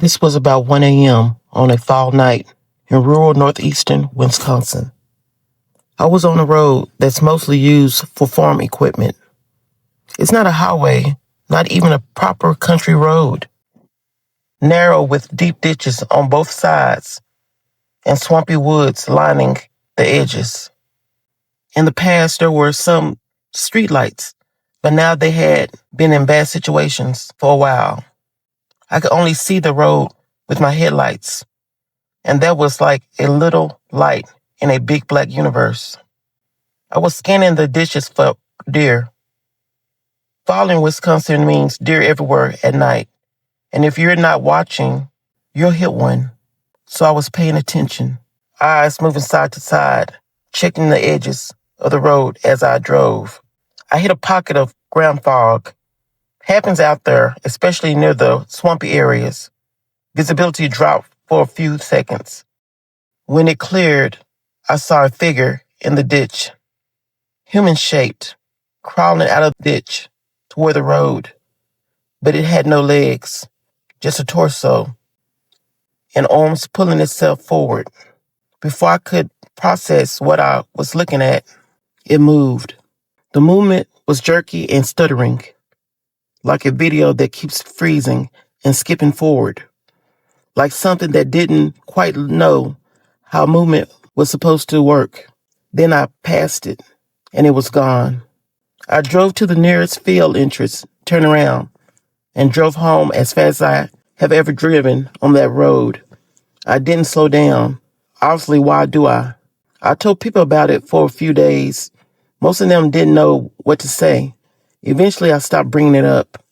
This was about 1 a.m. on a fall night in rural northeastern Wisconsin. I was on a road that's mostly used for farm equipment. It's not a highway, not even a proper country road. Narrow with deep ditches on both sides and swampy woods lining the edges. In the past, there were some streetlights, but now they had been in bad situations for a while. I could only see the road with my headlights, and that was like a little light in a big black universe. I was scanning the ditches for deer. Fall in Wisconsin means deer everywhere at night, and if you're not watching, you'll hit one. So I was paying attention, eyes moving side to side, checking the edges of the road as I drove. I hit a pocket of ground fog. Happens out there, especially near the swampy areas. Visibility dropped for a few seconds. When it cleared, I saw a figure in the ditch, human-shaped, crawling out of the ditch toward the road, but it had no legs, just a torso, and arms pulling itself forward. Before I could process what I was looking at, it moved. The movement was jerky and stuttering, like a video that keeps freezing and skipping forward, like something that didn't quite know how movement was supposed to work. Then I passed it, and it was gone. I drove to the nearest field entrance, turned around, and drove home as fast as I have ever driven on that road. I didn't slow down. Obviously, why do I? I told people about it for a few days. Most of them didn't know what to say. Eventually, I stopped bringing it up,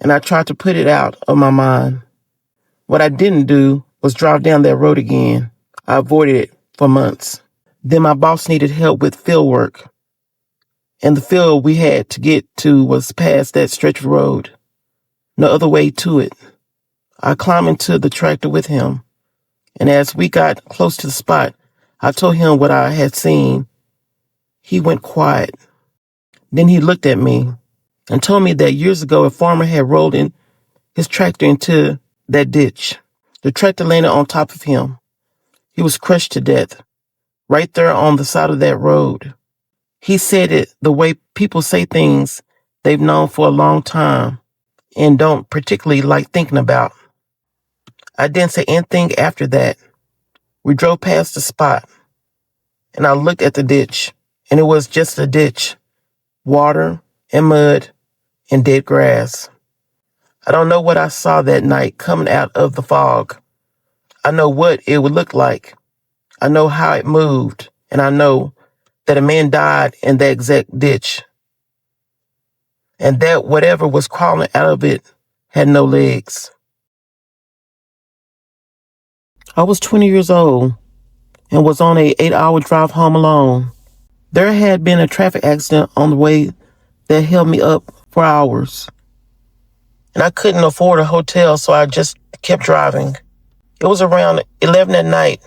and I tried to put it out of my mind. What I didn't do was drive down that road again. I avoided it for months. Then my boss needed help with field work, and the field we had to get to was past that stretch of road. No other way to it. I climbed into the tractor with him, and as we got close to the spot, I told him what I had seen. He went quiet. Then he looked at me and told me that years ago a farmer had rolled in his tractor into that ditch. The tractor landed on top of him. He was crushed to death, right there on the side of that road. He said it the way people say things they've known for a long time and don't particularly like thinking about. I didn't say anything after that. We drove past the spot, and I looked at the ditch, and it was just a ditch, water and mud and dead grass. I don't know what I saw that night coming out of the fog. I know what it would look like. I know how it moved, and I know that a man died in that exact ditch, and that whatever was crawling out of it had no legs. I was 20 years old and was on an 8-hour drive home alone. There had been a traffic accident on the way that held me up for hours, and I couldn't afford a hotel, so I just kept driving. It was around 11 at night,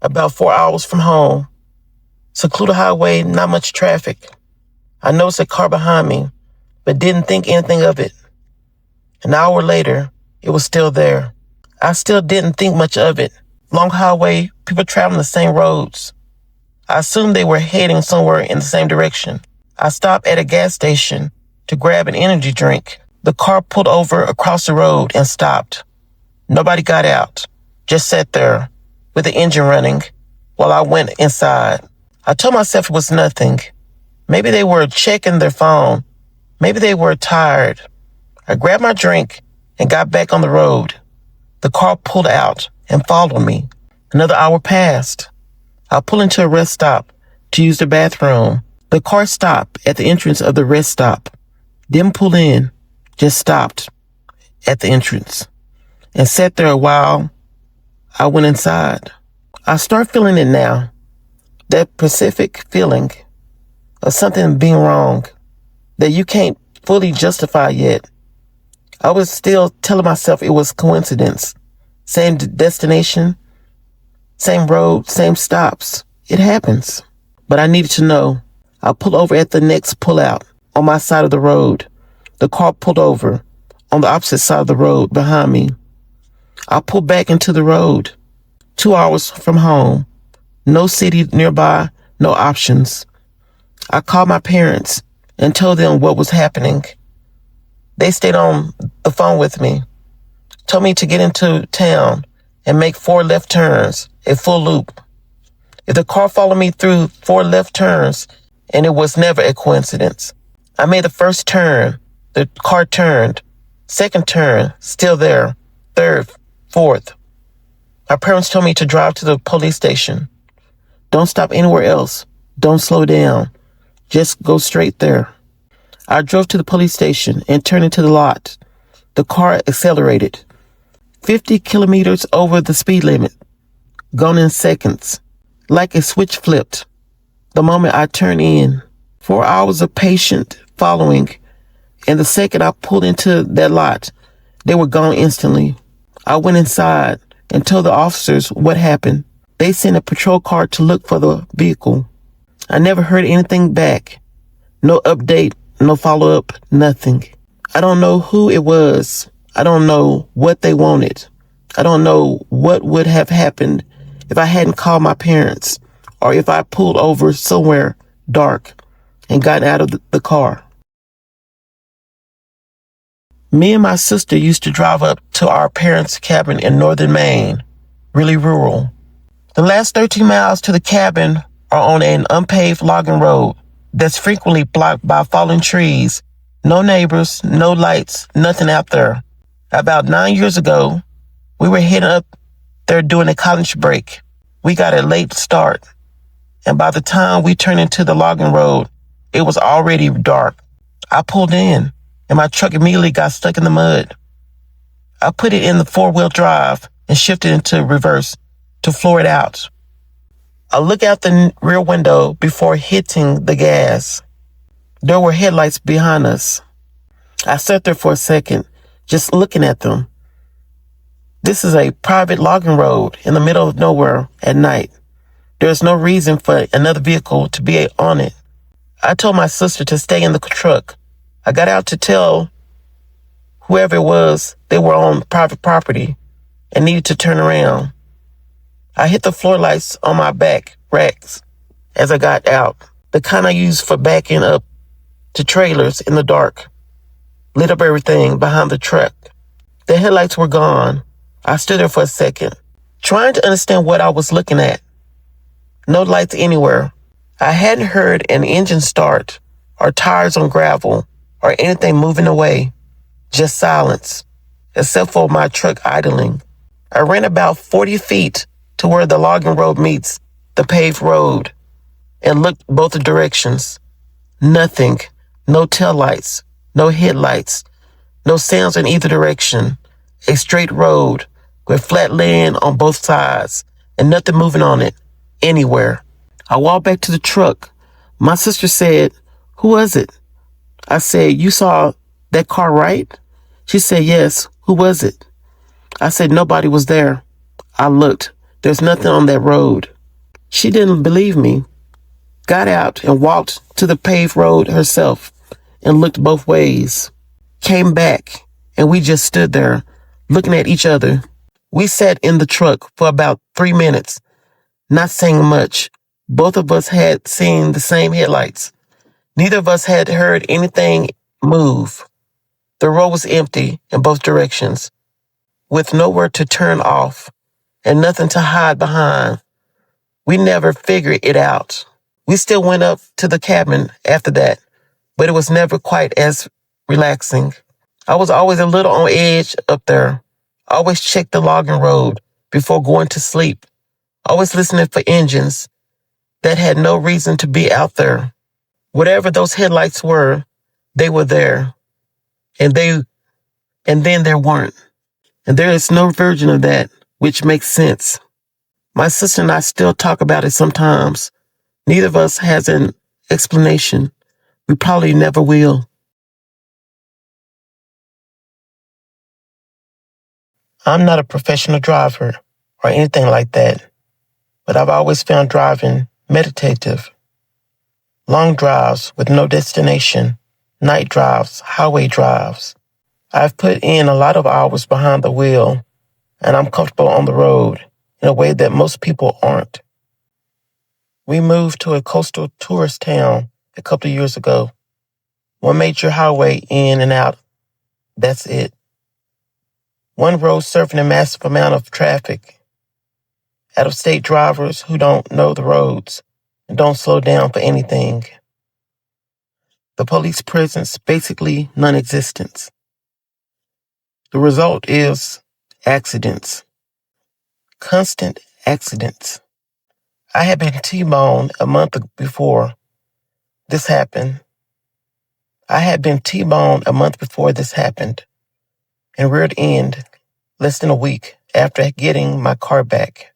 about 4 hours from home. Secluded highway, not much traffic. I noticed a car behind me, but didn't think anything of it. An hour later, it was still there. I still didn't think much of it. Long highway, people traveling the same roads. I assumed they were heading somewhere in the same direction. I stopped at a gas station to grab an energy drink. The car pulled over across the road and stopped. Nobody got out, just sat there with the engine running while I went inside. I told myself it was nothing. Maybe they were checking their phone. Maybe they were tired. I grabbed my drink and got back on the road. The car pulled out and followed me. Another hour passed. I pulled into a rest stop to use the bathroom. The car stopped at the entrance of the rest stop. Didn't pull in, just stopped at the entrance and sat there a while. I went inside. I start feeling it now. That specific feeling of something being wrong that you can't fully justify yet. I was still telling myself it was coincidence. Same destination, same road, same stops. It happens. But I needed to know. I pulled over at the next pullout on my side of the road. The car pulled over on the opposite side of the road behind me. I pulled back into the road. 2 hours from home. No city nearby, no options. I called my parents and told them what was happening. They stayed on the phone with me, told me to get into town and make 4 left turns, a full loop. If the car followed me through 4 left turns, and it was never a coincidence. I made the first turn, the car turned. Second turn, still there. Third, fourth. My parents told me to drive to the police station. Don't stop anywhere else. Don't slow down. Just go straight there. I drove to the police station and turned into the lot. The car accelerated. 50 kilometers over the speed limit. Gone in seconds. Like a switch flipped. The moment I turned in. 4 hours of patient following. And the second I pulled into that lot, they were gone instantly. I went inside and told the officers what happened. They sent a patrol car to look for the vehicle. I never heard anything back. No update, no follow-up, nothing. I don't know who it was. I don't know what they wanted. I don't know what would have happened if I hadn't called my parents or if I pulled over somewhere dark and gotten out of the car. Me and my sister used to drive up to our parents' cabin in northern Maine, really rural. The last 13 miles to the cabin are on an unpaved logging road that's frequently blocked by fallen trees. No neighbors, no lights, nothing out there. About 9 years ago, we were heading up there doing a college break. We got a late start, and by the time we turned into the logging road, it was already dark. I pulled in, and my truck immediately got stuck in the mud. I put it in the 4-wheel drive and shifted into reverse to floor it out. I looked out the rear window before hitting the gas. There were headlights behind us. I sat there for a second, just looking at them. This is a private logging road in the middle of nowhere at night. There's no reason for another vehicle to be on it. I told my sister to stay in the truck. I got out to tell whoever it was they were on private property and needed to turn around. I hit the floor lights on my back racks as I got out, the kind I use for backing up to trailers in the dark. Lit up everything behind the truck. The headlights were gone. I stood there for a second, trying to understand what I was looking at. No lights anywhere. I hadn't heard an engine start or tires on gravel or anything moving away. Just silence, except for my truck idling. I ran about 40 feet to where the logging road meets the paved road and looked both directions. Nothing. No taillights. No headlights. No sounds in either direction. A straight road with flat land on both sides and nothing moving on it anywhere. I walked back to the truck. My sister said, "Who was it?" I said, "You saw that car, right?" She said, "Yes. Who was it?" I said, "Nobody was there." I looked. There's nothing on that road. She didn't believe me. Got out and walked to the paved road herself and looked both ways. Came back and we just stood there looking at each other. We sat in the truck for about 3 minutes, not saying much. Both of us had seen the same headlights. Neither of us had heard anything move. The road was empty in both directions, with nowhere to turn off and nothing to hide behind. We never figured it out. We still went up to the cabin after that, but it was never quite as relaxing. I was always a little on edge up there. Always checked the logging road before going to sleep. Always listening for engines that had no reason to be out there. Whatever those headlights were, they were there. And then there weren't. And there is no version of that, which makes sense. My sister and I still talk about it sometimes. Neither of us has an explanation. We probably never will. I'm not a professional driver or anything like that, but I've always found driving meditative. Long drives with no destination, night drives, highway drives. I've put in a lot of hours behind the wheel. and I'm comfortable on the road in a way that most people aren't. We moved to a coastal tourist town a couple of years ago. One major highway in and out. That's it. One road serving a massive amount of traffic. Out-of-state drivers who don't know the roads and don't slow down for anything. The police presence basically non-existent. The result is accidents. Constant accidents. I had been T-boned a month before this happened. And reared end less than a week after getting my car back.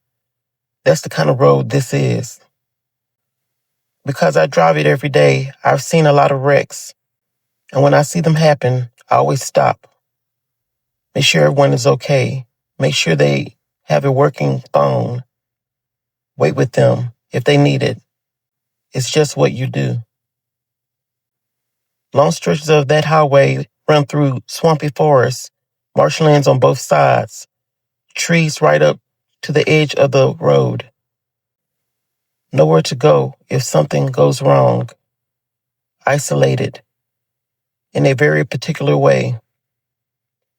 That's the kind of road this is. Because I drive it every day, I've seen a lot of wrecks. And when I see them happen, I always stop. Make sure everyone is okay. Make sure they have a working phone. Wait with them if they need it. It's just what you do. Long stretches of that highway run through swampy forests, marshlands on both sides, trees right up to the edge of the road. Nowhere to go if something goes wrong. Isolated in a very particular way.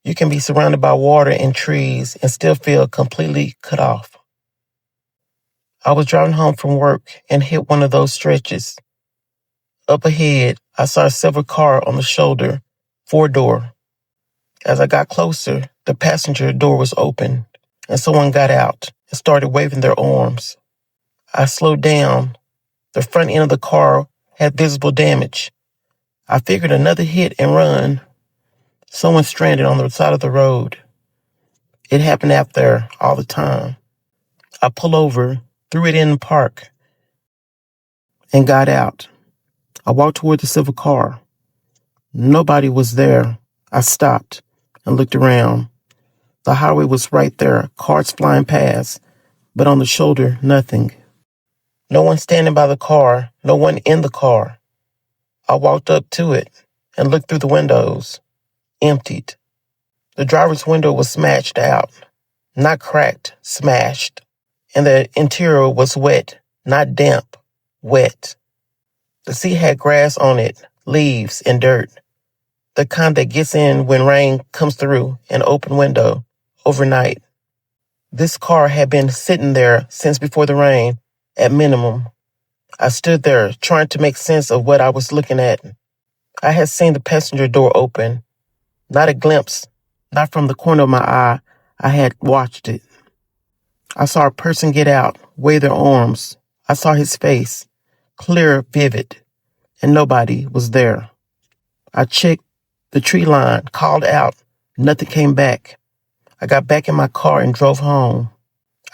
You can be surrounded by water and trees and still feel completely cut off. I was driving home from work and hit one of those stretches. Up ahead, I saw a silver car on the shoulder, 4-door. As I got closer, the passenger door was open, and someone got out and started waving their arms. I slowed down. The front end of the car had visible damage. I figured another hit and run. Someone stranded on the side of the road. It happened out there all the time. I pulled over, threw it in the park, and got out. I walked toward the silver car. Nobody was there. I stopped and looked around. The highway was right there, cars flying past, but on the shoulder, nothing. No one standing by the car, no one in the car. I walked up to it and looked through the windows. Emptied. The driver's window was smashed out. Not cracked, smashed. And the interior was wet, not damp, wet. The seat had grass on it, leaves and dirt. The kind that gets in when rain comes through an open window overnight. This car had been sitting there since before the rain, at minimum. I stood there trying to make sense of what I was looking at. I had seen the passenger door open. Not a glimpse, not from the corner of my eye. I had watched it. I saw a person get out, wave their arms. I saw his face, clear, vivid, and nobody was there. I checked the tree line, called out. Nothing came back. I got back in my car and drove home.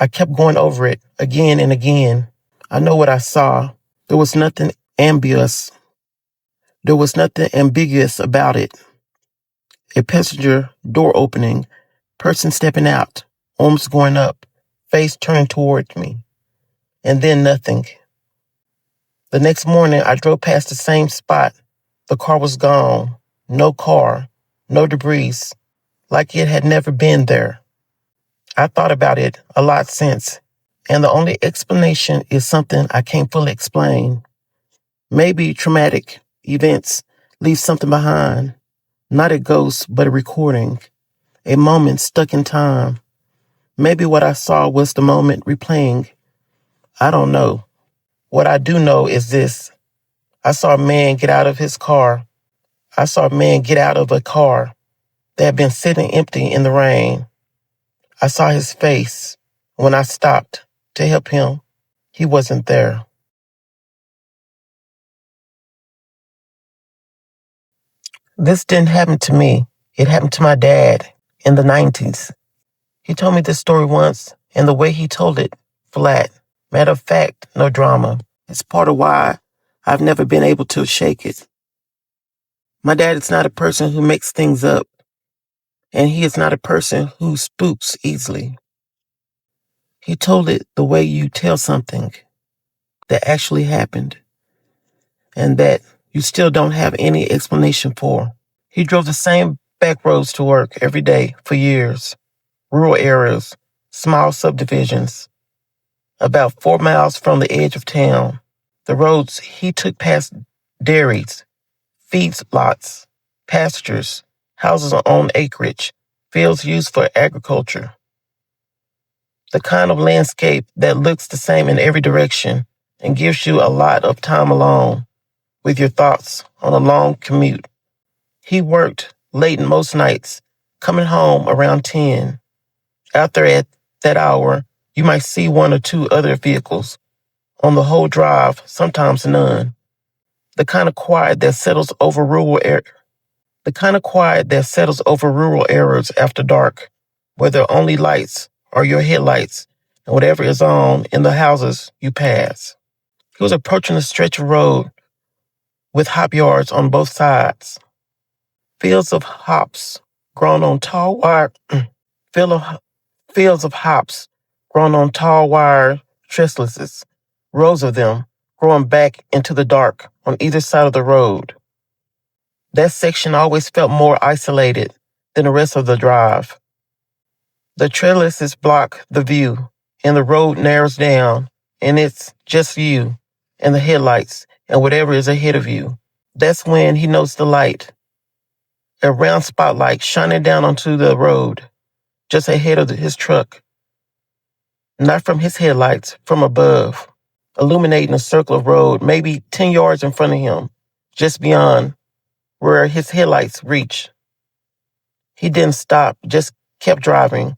I kept going over it again and again. I know what I saw. There was nothing ambiguous. About it. A passenger door opening, person stepping out, arms going up, face turning towards me, and then nothing. The next morning, I drove past the same spot. The car was gone. No car, no debris, like it had never been there. I thought about it a lot since, and the only explanation is something I can't fully explain. Maybe traumatic events leave something behind. Not a ghost, but a recording. A moment stuck in time. Maybe what I saw was the moment replaying. I don't know. What I do know is this. I saw a man get out of his car. I saw a man get out of a car that had been sitting empty in the rain. I saw his face. When I stopped to help him, he wasn't there. This didn't happen to me. It happened to my dad in the 90s. He told me this story once, and the way he told it, flat. Matter of fact, no drama. It's part of why I've never been able to shake it. My dad is not a person who makes things up, and he is not a person who spooks easily. He told it the way you tell something that actually happened, and that you still don't have any explanation for. He drove the same back roads to work every day for years. rural areas, small subdivisions, about 4 miles from the edge of town. The roads he took past dairies, feedlots, pastures, houses on acreage, fields used for agriculture. The kind of landscape that looks the same in every direction and gives you a lot of time alone with your thoughts on a long commute. He worked late most nights, coming home around 10. Out there at that hour, you might see one or two other vehicles. On the whole drive, sometimes none. The kind of quiet that settles over rural areas after dark, where the only lights are your headlights and whatever is on in the houses you pass. He was approaching a stretch of road with hop yards on both sides. Fields of hops grown on tall wire fields of hops grown on tall wire trellises, rows of them growing back into the dark on either side of the road. That section always felt more isolated than the rest of the drive. The trellises block the view, and the road narrows down, and it's just you and the headlights and whatever is ahead of you. That's when he noticed the light, a round spotlight shining down onto the road, just ahead of his truck. Not from his headlights, from above, illuminating a circle of road maybe 10 yards in front of him, just beyond where his headlights reached. He didn't stop, just kept driving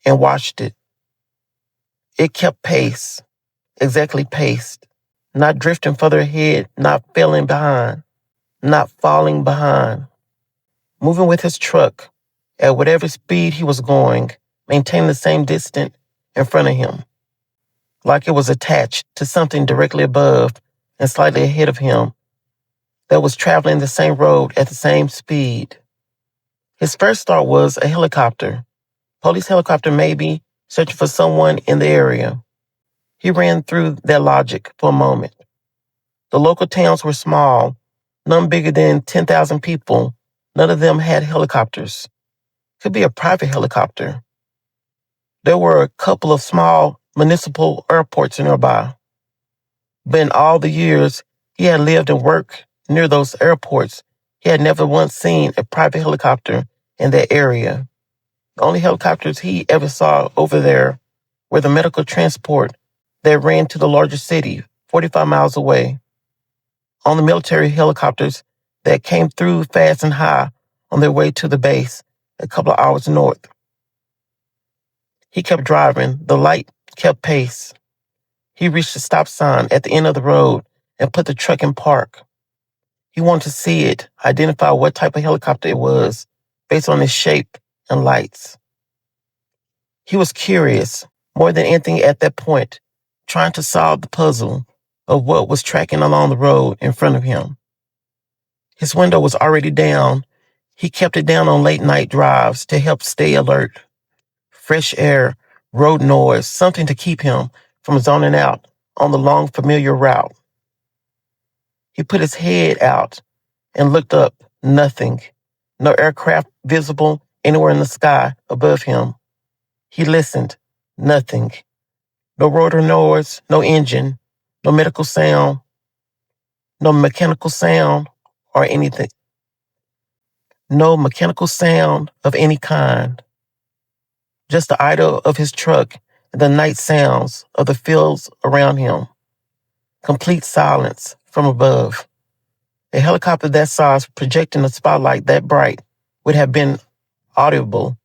and watched it. It kept pace, exactly paced, not drifting further ahead, not falling behind, moving with his truck at whatever speed he was going, maintaining the same distance in front of him, like it was attached to something directly above and slightly ahead of him that was traveling the same road at the same speed. His first thought was a helicopter, police helicopter maybe, searching for someone in the area. He ran through that logic for a moment. The local towns were small, none bigger than 10,000 people. None of them had helicopters. Could be a private helicopter. There were a couple of small municipal airports nearby. But in all the years he had lived and worked near those airports, he had never once seen a private helicopter in that area. The only helicopters he ever saw over there were the medical transport that ran to the larger city, 45 miles away. On the military helicopters that came through fast and high on their way to the base a couple of hours north. He kept driving. The light kept pace. He reached the stop sign at the end of the road and put the truck in park. He wanted to see it, identify what type of helicopter it was, based on its shape and lights. He was curious, more than anything at that point, trying to solve the puzzle of what was tracking along the road in front of him. His window was already down. He kept it down on late night drives to help stay alert. Fresh air, road noise, something to keep him from zoning out on the long familiar route. He put his head out and looked up. Nothing. No aircraft visible anywhere in the sky above him. He listened. Nothing. No rotor noise, no engine, no medical sound, no mechanical sound or anything. No mechanical sound of any kind. Just the idle of his truck and the night sounds of the fields around him. Complete silence from above. A helicopter that size projecting a spotlight that bright would have been audible